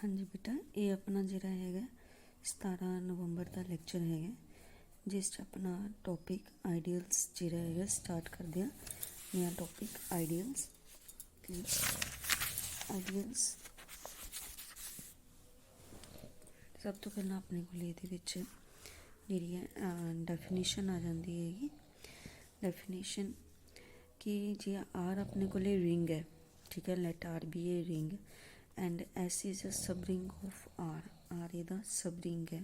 हाँ जी बेटा, ये अपना जिहड़ा हैगा 17 नवंबर का लैक्चर है जिस च अपना टॉपिक आइडियल्स जिहड़ा हैगा स्टार्ट करते हैं। नया टॉपिक आइडियल्स। आइडियल्स सब तो पहला अपने को ये जिहड़ी है डेफिनेशन आ जाती हैगी। डेफिनेशन कि जे आर अपने को रिंग है, ठीक है, let R be a ring and S is a sub ring of R. R इहदा सब रिंग है।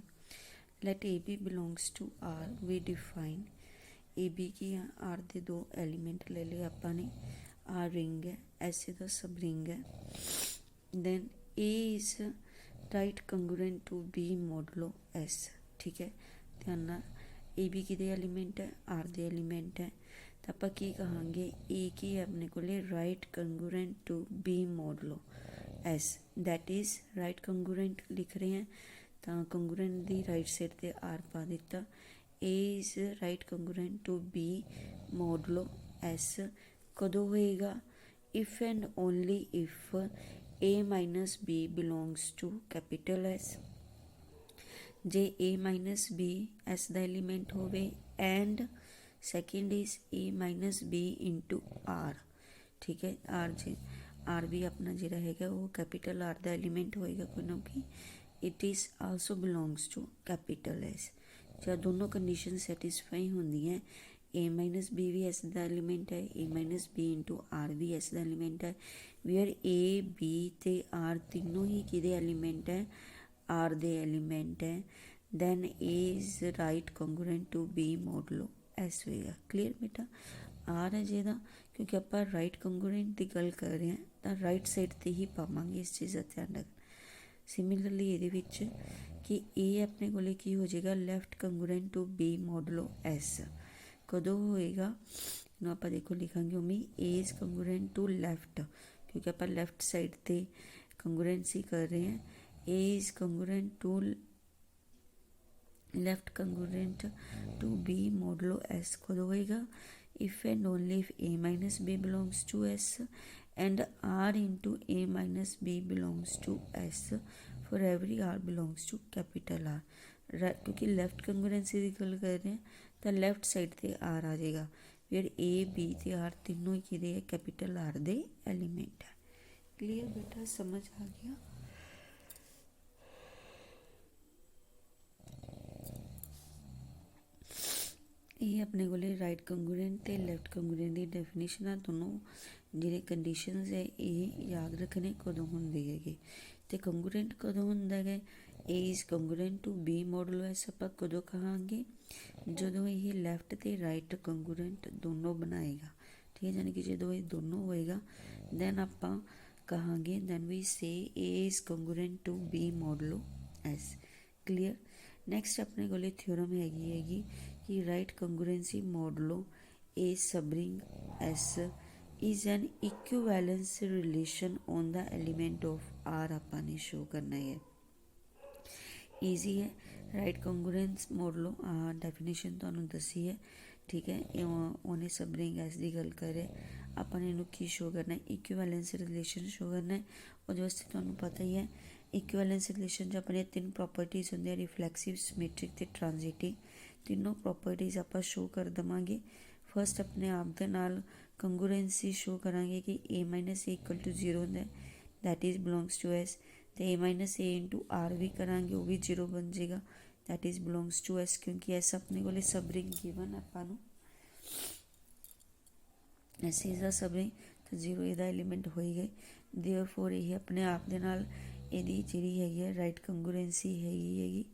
Let A B belongs to R. We define A B की आर दे दो एलीमेंट ले लिया अपने। आर रिंग है, एस इहदा सब रिंग है। Then A is right congruent to B modulo S. ठीक है, ध्यान नाल ए बी कि एलीमेंट है, आर दे एलीमेंट है, तो आप की कहांगे ए की है अपने को right congruent to B modulo s. That is right congruent लिख रहे हैं तो कंगुरेंट दी राइट साइड ते आर पा दिता। A is right congruent to B modulo s कदों होएगा? If and only if a minus b belongs to capital s. जे ए माइनस बी एस का एलीमेंट होवे and second is a minus b into r. ठीक है, R J are भी अपना जिहड़ा हैगा वो कैपिटल आर का एलीमेंट होएगा क्योंकि it is also belongs to capital s. जब दोनों कंडीशन सैटिस्फाई होंदी हैं, ए माइनस बी भी एस का एलीमेंट है, a minus b into are भी एस का एलीमेंट है, वेयर ए बी ते आर तीनों ही किहदे एलीमेंट है? आर दे एलीमेंट है। Then a is right congruent to B modulo s होएगा। क्लीयर बेटा? आर है जिहदा क्योंकि आप राइट कंगुरेंट की गल कर रहे हैं तो राइट साइड ते ही पावांगे, इस चीज़ का ध्यान रखना। सिमिलरली ये कि ए अपने को की हो जाएगा left congruent to B modulo s कदों होएगा? आप देखो लिखांगे उम्मी a is congruent to left क्योंकि आप लैफ्ट साइड ते कंगुरेंसी कर रहे हैं। A is congruent to left congruent to B modulo s कदों होएगा? If and only if a minus b belongs to s and r into a minus b belongs to s for every are belongs to capital r. क्योंकि left कंगुरेंसी की गल कर रहे हैं तो left side ते आर आ जाएगा, फिर ए बी ते आर तीनों ही किहदे है? कैपिटल आर दे एलीमेंट है। क्लीयर बेटा? समझ आ गया? ये अपने को राइट कंगुरेंट ते लैफ्ट कंगुरेंट की डेफिनेशन आ दोनों जिहड़े कंडीशनस है ये याद रखने कदों होंदी हैगी। ते कंगुरेंट कदों हुंदा है? A is congruent to B modulo s आपां कदों कहांगे? जदों ये लैफ्ट ते राइट कंगुरेंट दोनों बनाएगा। ठीक है, यानी कि जदों ये दोनों होएगा दैन आपां कहांगे then we say a is congruent to B modulo s. Clear? Next अपने को थ्योरम हैगी कि right congruency modulo a subring s is an equivalence relation on the element of r आपां ने शो करना है। ईजी है। राइट कंगुरेंस मॉडलो डेफिनेशन तुहानूं दसी है। ठीक है, उन्हें सबरिंग एस की गल करे अपने की शो करना है? इक्विवेलेंस रिलेशन शो करना है। उहदे वास्ते तुहानूं पता ही है इक्विवेलेंस रिलेशन अपने 3 प्रॉपर्टीज़ होंगे, रिफ्लैक्सिव, सिमेट्रिक ते ट्रांजिटिव। तीनों प्रॉपर्टीज़ आप शो कर देवांगे। फस्ट अपने आप दे नाल कंगुरेंसी शो करांगे कि A minus A equal to 0 होंदा है, that is belongs to S. तो A minus A into are भी करांगे वो भी 0 बन जाएगा, that is belongs to S क्योंकि एस अपने को सब रिंग गिवन आपां S is the sub ring तो 0 ਇਹਦਾ एलीमेंट हो ही गए। देयरफॉर ये अपने आप दे नाल ਇਹਦੀ ਜਿਹੜੀ ਹੈਗੀ ਹੈ राइट कंगुरेंसी हैगी।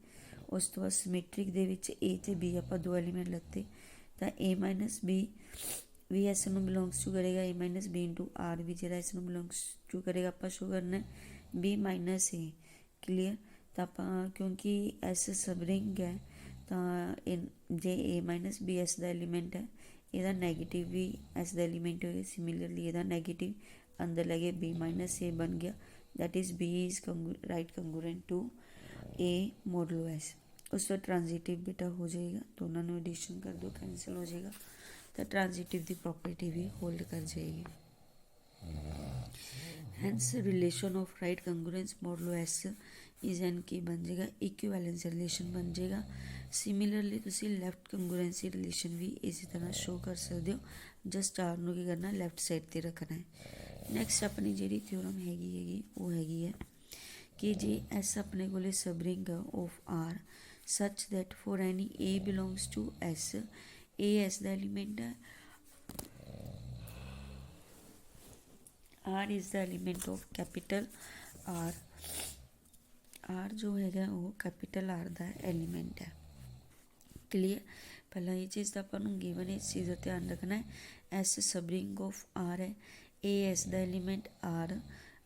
उस तो बाद सिमेट्रिक दे विच ए ते बी आपां 2 एलीमेंट लत्ते तो ए माइनस बी भी एस नूं बिलोंग्स टू करेगा, ए माइनस बी इंटू आर भी जो इस बिलोंग्स टू करेगा आपां शो करना है बी माइनस ए। क्लीयर? तो आपां क्योंकि एस सब रिंग है तो जे ए माइनस बी एस का एलीमेंट है, ਇਹਦਾ नैगेटिव भी एस का एलीमेंट हो गया। सिमिलरली ਇਹਦਾ नैगेटिव अंदर लगे बी माइनस ए बन गया, that is b is right congruent to a modulo s. उस पर ट्रांजिटिव बेटा हो जाएगा, दोनों को एडिशन कर दो कैंसिल हो जाएगा तो ट्रांजिटिव की प्रॉपर्टी भी होल्ड कर जाएगी। Hence relation of right congruence modulo s is an की बन जाएगा इक्विवेलेंस रिलेशन बन जाएगा। सिमिलरली तुसी लैफ्ट कंगुरेंसी रिलेशन भी इसी तरह शो कर सकते हो, जस्ट आर नूं की करना लैफ्ट साइड ते रखना है। नैक्सट अपनी जी थ्योरम हैगी वो हैगी है कि जे एस अपने को subring of are such that for any A belongs to S, A S का एलीमेंट है, R is the element of capital R, R जो है वो कैपिटल आर का एलीमेंट है। क्लीयर, पहला ये चीज़ तो अपन गिवन इस चीज़ का ध्यान रखना है, एस सबरिंग ऑफ आर है, ए एस का एलीमेंट आर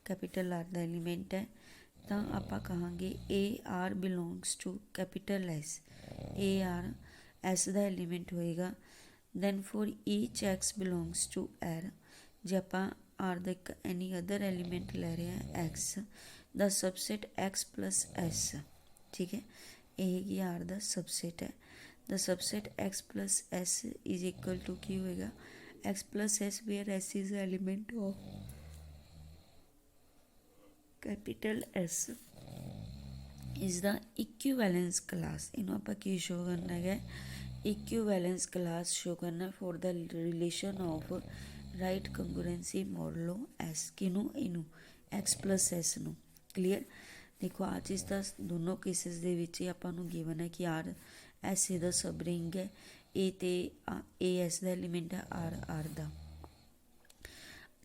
कैपिटल आर का एलीमेंट है, तो आप कहांगे a are belongs to capital s, a R S का एलीमेंट होएगा। Then for each x belongs to r, जे आप आर का एक एनी अदर एलीमेंट ले रहे हैं x the subset x plus s, ठीक है, यही आर का सबसेट है। The subset x plus s is equal to की होएगा x plus s where s is element of capital s is the equivalence class. इन्हों आप की शो करना है, इक्विवेलेंस क्लास शो करना for the relation of right congruency modulo s किनू इनू एक्स प्लस एस नू। क्लीयर, देखो आ चीज़ तो दोनों केसिस दे विच आपां नूं गिवन है कि आर एस दा सबरिंग है, ए ते ए एस का एलीमेंट है आर दा।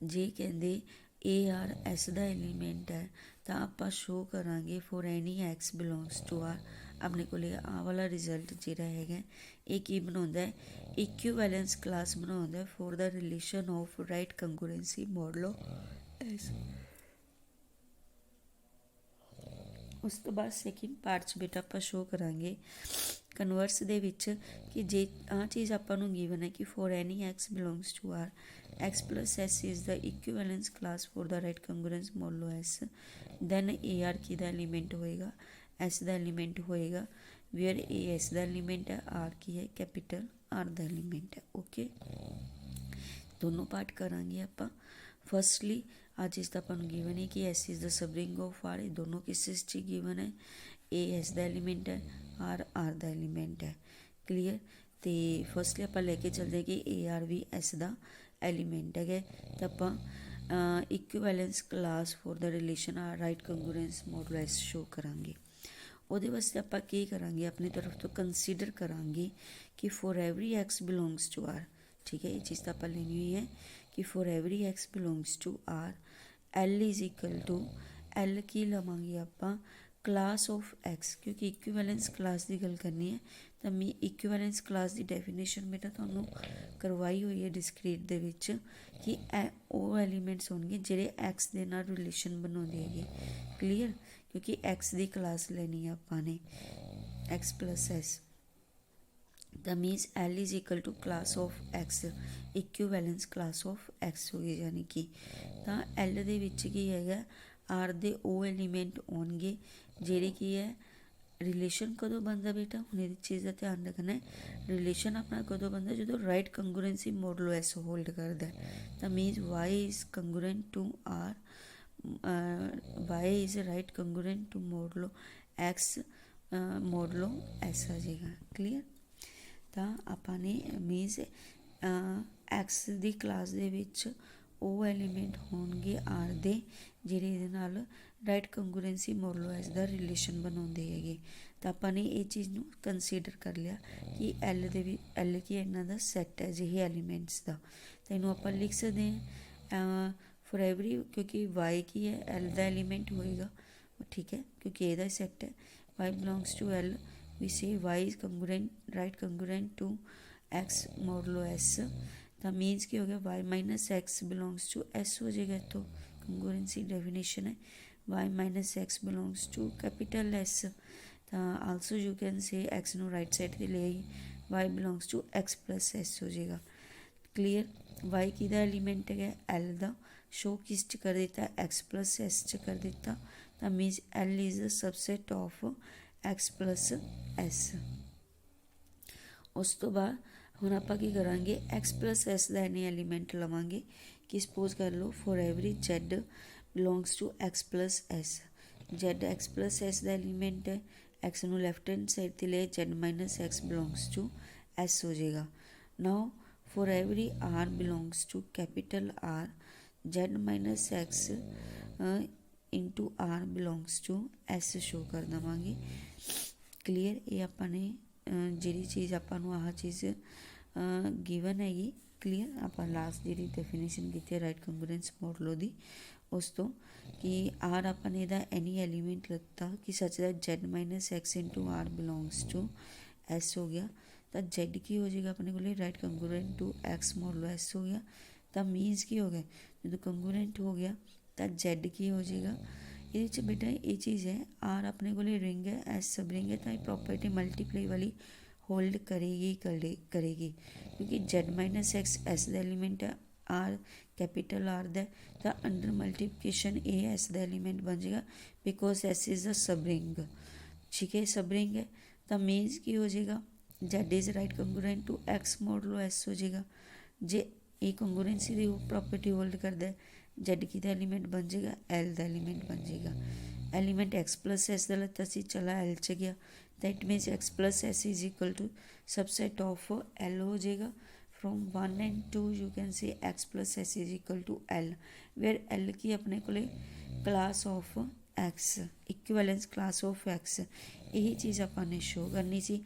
जे कहते ए आर एस का एलीमेंट है तो आप शो करांगे for any x belongs to R, अपने को आ वाला रिजल्ट जिहड़ा है ये की बनाउंदा है, इक्विवेलेंस क्लास बनाउंदा है for the relation of right congruency modulo s. उस तो बाद सैकेंड पार्ट च बेटा आप शो करांगे कन्वर्स दे विच कि जे आ चीज़ आपां नूं गिवन है कि for any x belongs to r x plus s is the equivalence class for the right congruence modulo s, then a r की दा एलीमेंट होएगा एस का एलीमेंट होएगा, वेयर ए एस का एलीमेंट है, आर की है कैपिटल आर का एलीमेंट है। ओके, दोनों पार्ट करांगे आपां। फर्स्टली आ चीज़ तो अपन गिवन है कि s is the subring of r, दोनों केसिस च गिवन है, ए एस का एलीमेंट है, आर का एलीमेंट है। क्लीयर, तो फर्स्टली आप लेके चलते कि ए आर भी एस का एलीमेंट है, तो आप equivalence class for the relation r right congruence modulo s show करांगे। ਉਹਦੇ ਵਾਸਤੇ ਆਪਾਂ ਕੀ ਕਰਾਂਗੇ, अपनी तरफ तो कंसीडर करांगे कि for every x belongs to R, ठीक है, ये चीज़ तो आप लेनी हुई है कि for every x belongs to R L is equal to L की लवांगे आप क्लास ऑफ एक्स, क्योंकि इक्विवेलेंस क्लास की गल करनी है तो मैं इक्विवेलेंस क्लास की डेफिनेशन बेटा तुहानूं करवाई हुई है डिस्क्रीट दे विच कि वो एलीमेंट्स होणगे जिहड़े एक्स दे नाल रिलेशन बनाउंदे हैगे। क्लीयर, क्योंकि एक्स की क्लास लेनी है आपने X plus S, the means L is equal to class of x, equivalence class of X हो गई, यानी कि तो एल दे विच की है आर दे ओ एलीमेंट होणगे जिहड़े की है रिलेशन कदों बनता बेटा, हुण इस चीज़ का ध्यान रखना है, रिलेशन अपना कदों बनता जो right congruency modulo s hold करता है, तो means y is congruent to r, y is right congruent to modulo x modulo s आ जाएगा। क्लीयर, तो आपने मीनस एक्स की क्लास दे विच वो एलीमेंट होणगे आर दे जिहड़े इहदे नाल राइट कंगुरेंसी मॉडलो एस का रिलेशन बनाउंदे हैगे, तो आपने ये चीज़ नूं कंसीडर कर लिया कि एल दे भी एल की इन्हां दा सैट है जिहे एलीमेंट्स का, तो इनू आप लिख सकते हैं फॉर एवरी, क्योंकि वाई की है एल का एलीमेंट होएगा, ठीक है, क्योंकि ए सैट है, y belongs to l, we say y is congruent right congruent to x modulo s, तो मीन्स की हो गया y minus x belongs to S हो जाएगा, तो कंगुरेंसी डेफिनेशन है y minus x belongs to capital s, तो also you can say x नू राइट साइड पर ले आई y belongs to x plus s हो जाएगा। क्लीयर, वाई की एलीमेंट है एल का, शो किस च कर दिता एक्स प्लस एस च कर दिता, तो means L is the subset of x plus s. उस तो बाद हुण आपां की करांगे एक्स प्लस एस का एनी एलीमेंट लवांगे कि सपोज कर लो for every z belongs to x plus s. Z x plus s ਦਾ ਐਲੀਮੈਂਟ ਹੈ, ਐਕਸ ਨੂੰ ਲੈਫਟ ਹੈਂਡ ਸਾਈਡ 'ਤੇ ਲਿਆ, z minus x belongs to s ਹੋ ਜਾਏਗਾ। Now for every are belongs to capital r Z minus x into are belongs to S show कर देवांगे। Clear, ये अपने जी चीज़ आपू आह चीज़ गिवन हैगी। क्लीयर, आप लास्ट जी डेफिनेशन की राइट कंग्रुएंस मॉडल दी उस तो कि आर अपन इहदा एनी एलीमेंट लगता कि such that z minus x into are belongs to S हो गया, तो जेड की हो जाएगा अपने को right congruent to x modulo s हो गया। तो मीनस की हो गया जो कंगूरेंट हो गया तो जेड की हो जाएगा। ये बेटा ये चीज़ है, आर अपने को रिंग है, एस सब रिंग है, तो ये प्रॉपर्टी मल्टीप्लाई वाली होल्ड करेगी करेगी क्योंकि जेड माइनस एक्स एस का एलीमेंट है, आर कैपिटल आर द, तो अंडर मल्टीप्लिकेशन ए एस का एलीमेंट बन जाएगा because S is a sub ring. ठीक है, सब रिंग है तो मीनस की हो जाएगा z is right congruent to x modulo s हो जाएगा। जे ये कंगूरेंसी की प्रॉपर्टी होल्ड करता है, जेड की तो एलीमेंट बन जाएगा एल का एलीमेंट बन जाएगा। एलीमेंट एक्स प्लस एस का लता सी चला एल च गया, that means x plus s is equal to subset of l हो जाएगा। From 1 and 2 you can see x plus s is equal to l, where l की अपने को class of x, equivalence class of x. यही चीज़ अपने show करनी सी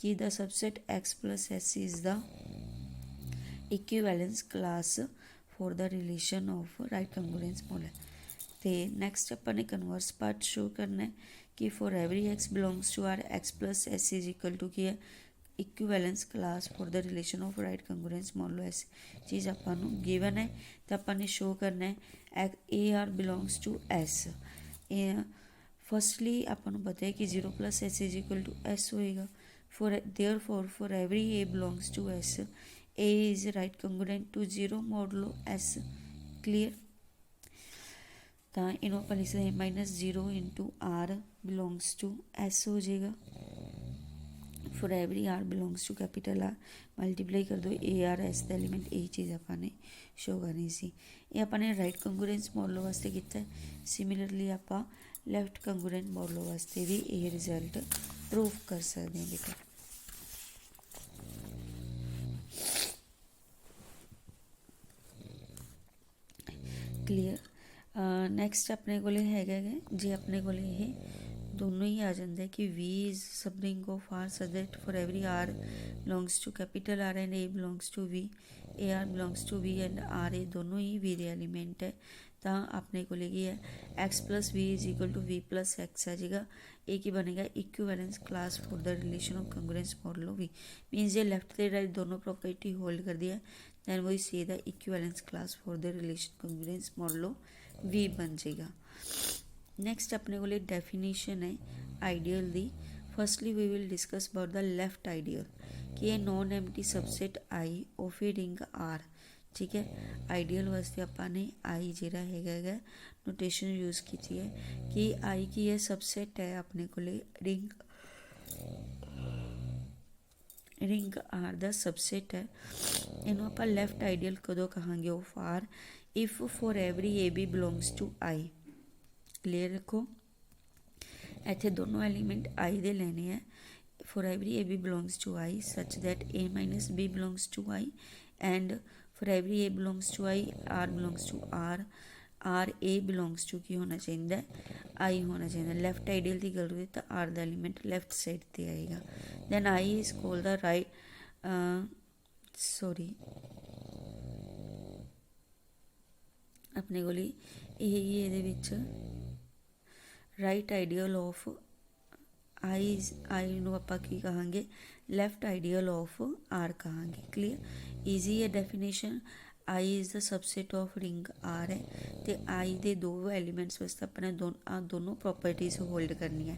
कि the subset x plus s is the equivalence class for the relation of right congruence model. तो नैक्सट अपने कन्वर्स पार्ट शो करना है कि for every x belongs to r x plus s is equal to की है equivalence class for the relation of right congruence modulo s. चीज़ आपको given है तो अपने शो करना है a are belongs to s. Firstly आपको पता है कि 0 plus s is equal to s होएगा। Therefore for every a belongs to S, a is right congruent to 0 modulo S। clear, तो इन्हों अपन लिख सकते minus 0 into are belongs to S हो जाएगा। For every are belongs to capital R multiply कर दो ए आर एस का एलीमेंट, यही चीज़ अपने शो करनी सी। ये अपने राइट कंगुरेंस मॉडलो वास्ते किया। सिमिलरली आप लैफ्ट कंगुरेंट मॉडलो वास्ते भी ये रिजल्ट प्रूव कर सकते हैं बेटा। क्लीयर, नैक्सट अपने को है जे अपने को दोनों ही आ जाता है कि वी इज सब ring of are such that for every are belongs to capital r and a belongs to v, a are belongs to v and r a दोनों ही वी दे एलीमेंट है। तो अपने को की है x plus v is equal to v plus x आ जाएगा। ए की बनेगा equivalence class for the relation of congruence modulo v, means ये लेफ्ट से राइट दोनों प्रॉपर्टी होल्ड कर दिया दैन वही से the equivalence class for the relation congruence modulo v बन जाएगा। नैक्सट अपने को डेफिनेशन है आइडियल दी। Firstly we will discuss about the left ideal कि non empty subset I of A ring R. ठीक है, आइडियल वास्ते आपने आई जरा है नोटेशन यूज़ की है कि आई की यह सबसेट है अपने को रिंग आर द सबसेट है। इनू आप लैफ्ट आइडियल कदों कहांगे of r if for every a B belongs to I. Clear रखो, इतने दोनों एलीमेंट आई दे लेने हैं। For every a B belongs to I such that a minus b belongs to I and for every a belongs to I r belongs to r, r a belongs to की होना चाहिए आई होना चाहिए। Left ideal की गल हुई तो r the element left side पर आएगा। Then I is called the right sorry अपने को यही राइट आइडियल ऑफ आई नू आप कहांगे लैफ्ट आइडियल ऑफ आर कहांगे। क्लीयर, ईजी है definition. I is the subset of ring r है तो आई दे दो एलीमेंट्स वास्ते अपने दोनों प्रॉपर्टीज होल्ड करनी है।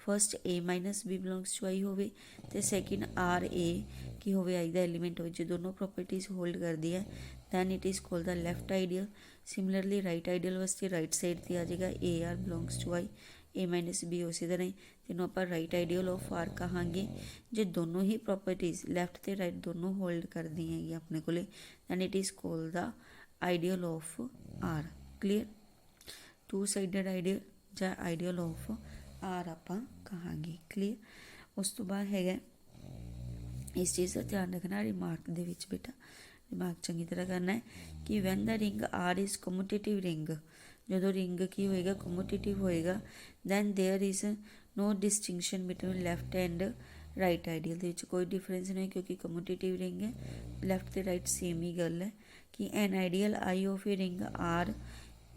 First a minus b belongs to I होवे तो सैकेंड आर ए की होवे आई का एलीमेंट हो, जो दोनों प्रॉपर्टीज होल्ड कर दी है then it is called the left ideal. Similarly right ideal वास्ते राइट साइड पर आ जाएगा A are belongs to I, A minus B उसी तरह तीनों आप राइट आइडियल ऑफ आर कहांगे जो दोनों ही प्रॉपर्टीज लैफ्ट तो राइट दोनों होल्ड कर दी हैं अपने को then it is called the ideal of R. Clear, two sided ideal ਜਾਂ आइडियल ऑफ आर ਆਪਾਂ ਕਹਾਂਗੇ। क्लीयर। उस तो बाद है इस चीज़ का ध्यान रखना रिमार्क दे विच बेटा, रिमार्क चंगी तरह करना है कि when the ring r is commutative ring, जो रिंग की होएगा कम्यूटेटिव होएगा, then there is no distinction between left and right ideal दे विच कोई डिफरेंस नहीं, क्योंकि कम्यूटेटिव रिंग है, लैफ्ट ते राइट सेम ही गल है कि an ideal I of A ring r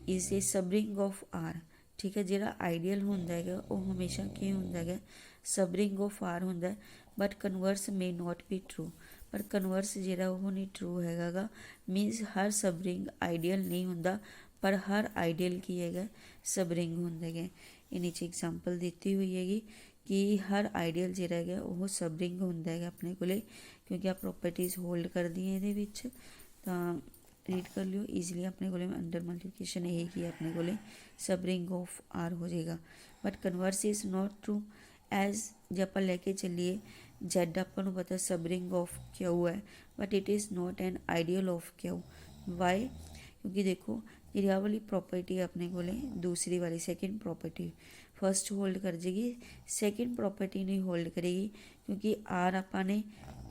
is a सब रिंग ऑफ आर। ठीक है, जिहड़ा आइडियल हुंदा है वो हमेशा की हुंदा है सब रिंग ऑफ आर हुंदा है, but converse may not be true, पर कनवर्स जिहड़ा वो नहीं ट्रू हैगा, मीनस हर सब रिंग आइडियल नहीं हुंदा, पर हर आइडियल की है सब रिंग हुंदा है। ये नीचे एग्जाम्पल दी हुई हैगी कि हर आइडियल जिहड़ा है वो सब रिंग हुंदा है अपने कोले, क्योंकि आप प्रॉपर्टीज़ होल्ड करदी है इहदे विच, तां रीड कर लियो ईजिली। अपने को अंडर मल्टीप्लिकेशन यही कि अपने को सब रिंग ऑफ आर हो जाएगा, but converse is not true as जे आप लैके चलीए जैड अपन पता सब रिंग ऑफ क्यू है, but it is not an ideal of q. Why? क्योंकि देखो जी वाली प्रॉपर्टी अपने को दूसरी वाली सैकेंड प्रॉपर्टी फर्स्ट होल्ड कर जाएगी, सैकेंड प्रॉपर्टी नहीं होल्ड करेगी, क्योंकि आर आपाने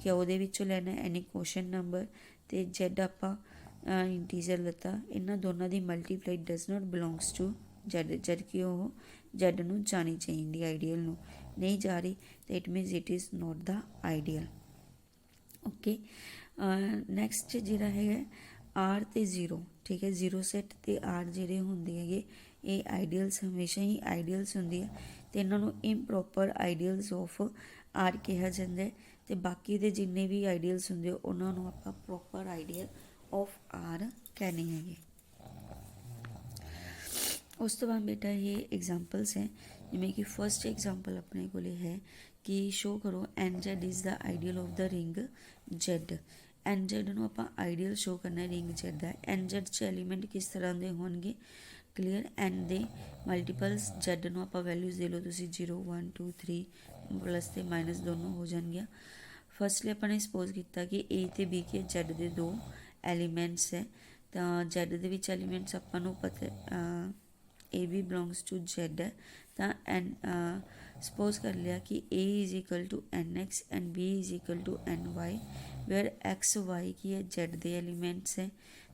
क्यू दे विचों लैना एनी क्वेश्चन नंबर, तो जैड आप इंटीजर लता, इन्होंने दोनों की multiply does not belongs to Z, जद कि वो जैड नूं जानी चाहिए आइडियल नूं नहीं जा रही, तो it मीनस it is not the ideal. Okay, next जिहड़ा है आर तो जीरो, ठीक है, जीरो सैट तो आर जिहड़े हुंदे है ये आइडियल्स हमेशा ही आइडियल्स हुंदी है, तो इन्हों इम्प्रॉपर आइडियल्स ऑफ आर कहा जाता है, तो बाकी दे जिन्ने भी आइडियल्स हुंदे उन्होंने आपां प्रॉपर आइडियल ऑफ आर कहने हैं। उस तो बाद बेटा ये एग्जाम्पल्स हैं, जिमें कि फर्स्ट एग्जाम्पल अपने को है कि शो करो N Z is the ideal of the ring Z. N Z नूं आपां आइडियल शो करना रिंग जैड का। एन जैड च एलीमेंट किस तरह के होणगे? क्लीयर, एन दे मल्टीपल्स जैड नूं आपां वैल्यूज़ दे लो तुसीं 0 1 2 3 प्लस ते माइनस दोनों हो जाएंगे। फर्स्टली अपने सपोज किया कि ए ते बी के जैड के दो एलीमेंट्स है, तो जैड दे विच एलीमेंट्स आपां नूं पता A B belongs to Z है, तो एन सपोज कर लिया कि A is equal to N X and B is equal to N Y, where X Y की है जैड दे एलीमेंट्स है,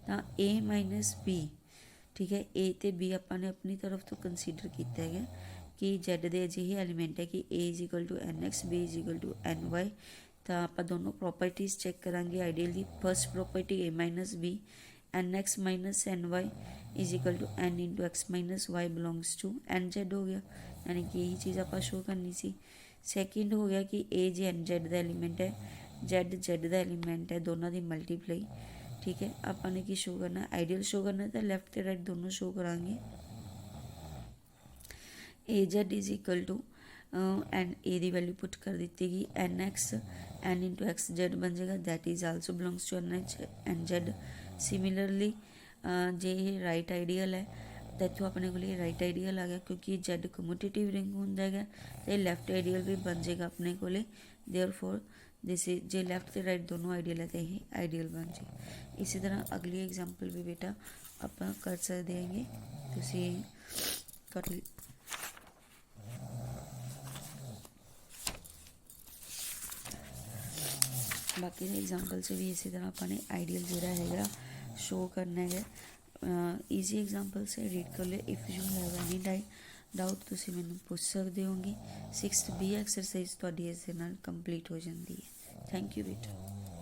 तो ए माइनस बी, ठीक है, ए तो बी अपने अपनी तरफ तो कंसीडर किया है कि जैड दे अजिहे एलीमेंट है कि A is equal to N X B is equal to N Y, तो आप दोनों प्रॉपर्टीज़ चेक करांगे आइडियल की। First property A minus B, N X minus N Y is equal to N into X minus Y belongs to N Z हो गया, यानी कि यही चीज़ आप शो करनी सी। सैकेंड हो गया कि ए जे एन जेड का एलीमेंट है, जेड जेड का एलीमेंट है, दोनों की मल्टीप्लाई, ठीक है, आपने की शो करना आइडियल शो करना, तो लैफ्ट तो राइट दोनों शो करांगे। A Z is equal to N A की वैल्यू पुट कर दी गई N X, N into X Z बन जाएगा, that is also belongs to N Z. Similarly जे ये राइट आइडियल है, तो इतों अपने को राइट आइडियल आ गया, क्योंकि जैड कम्यूटेटिव रिंग होंदा है, तो लैफ्ट आइडियल भी बन जाएगा अपने को। Therefore this is J left तो राइट दोनों आइडियल है, तो यही आइडियल बन जाए। इसी तरह अगली एग्जाम्पल भी बेटा आप कर सकते हैं, तुसीं कर ली। बाकी एग्जाम्पल से भी इसी तरह अपने आइडियल जोड़ा है शो करना है। ईजी एग्जाम्पल से रीड कर लियो। If you have any doubt तुसीं मैनूं पुछ सकते होगे। 6th B एक्सरसाइज तुहाडी इस दे नाल कंप्लीट हो जाती है। थैंक यू बेटा।